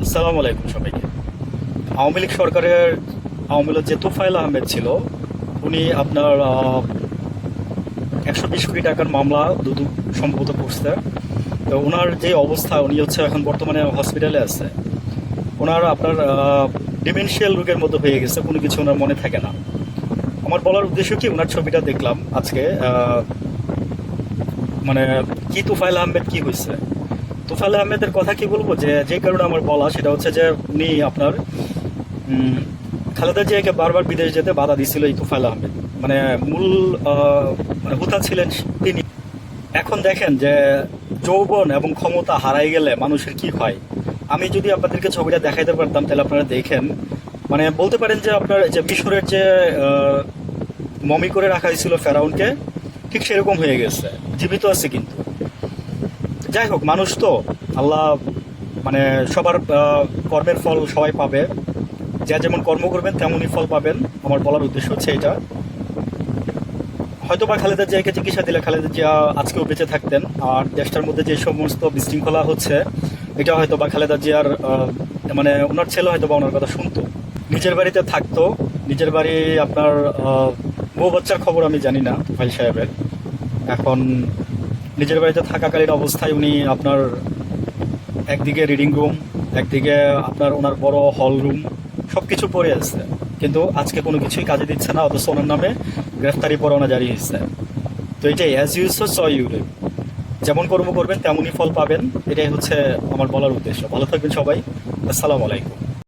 আসসালামু আলাইকুম সবাইকে। আওয়ামী লীগ সরকারের আওয়ামী লীগ যে তোফায়েল আহমেদ ছিল, উনি আপনার 120 কোটি টাকার মামলা দুদক সম্ভবত করছে। তো ওনার যে অবস্থা, উনি হচ্ছে এখন বর্তমানে হসপিটালে আছে। ওনার আপনার ডিমেনশিয়াল রোগের মতো হয়ে গেছে, কোনো কিছু ওনার মনে থাকে না। আমার বলার উদ্দেশ্য কি, ওনার ছবিটা দেখলাম আজকে, মানে কি তোফায়েল আহমেদ কি হয়েছে। তোফায়েল আহমেদের কথা কি বলবো, যে কারণে আমার বলা সেটা হচ্ছে যে উনি আপনার খালেদা জিয়াকে বারবার বিদেশ যেতে বাধা দিছিল এই তোফায়েল আহমেদ। মানে মূল মানে হুতা ছিলেন তিনি। এখন দেখেন যে যৌবন এবং ক্ষমতা হারাই গেলে মানুষের কি হয়। আমি যদি আপনাদেরকে ছবিটা দেখাইতে পারতাম তাহলে আপনারা দেখেন, মানে বলতে পারেন যে আপনার যে মিশরের যে মমি করে রাখা হয়েছিল ফেরাউনকে, ঠিক সেরকম হয়ে গেছে। জীবিত আছে কিন্তু। যাই হোক, মানুষ তো, আল্লাহ মানে সবার কর্মের ফল সবাই পাবে। যা যেমন কর্ম করবেন তেমনই ফল পাবেন। আমার বলার উদ্দেশ্য হচ্ছে এটা। হয়তো বা খালেদা জিয়াকে চিকিৎসা দিলে খালেদা জিয়া আজকেও বেঁচে থাকতেন। আর দেশটার মধ্যে যে সমস্ত বিশৃঙ্খলা হচ্ছে, এটা হয়তো বা খালেদা জিয়ার মানে ওনার ছেলে হয়তো বা ওনার কথা শুনতো, নিজের বাড়িতে থাকতো। নিজের বাড়ি আপনার বউ বাচ্চার খবর আমি জানি না ভাই সাহেবের। এখন নিজের বাড়িতে থাকাকালীন অবস্থায় উনি আপনার একদিকে রিডিং রুম, একদিকে আপনার ওনার বড় হল রুম, সব কিছু পড়ে আছে। কিন্তু আজকে কোনো কিছুই কাজে দিচ্ছে না, অথচ ওনার নামে গ্রেফতারি পরোয়ানা জারি হয়েছে। তো এটাই, as you sow so you reap. যেমন কর্ম করবেন তেমনই ফল পাবেন। এটাই হচ্ছে আমার বলার উদ্দেশ্য। ভালো থাকবেন সবাই। আসসালামু আলাইকুম।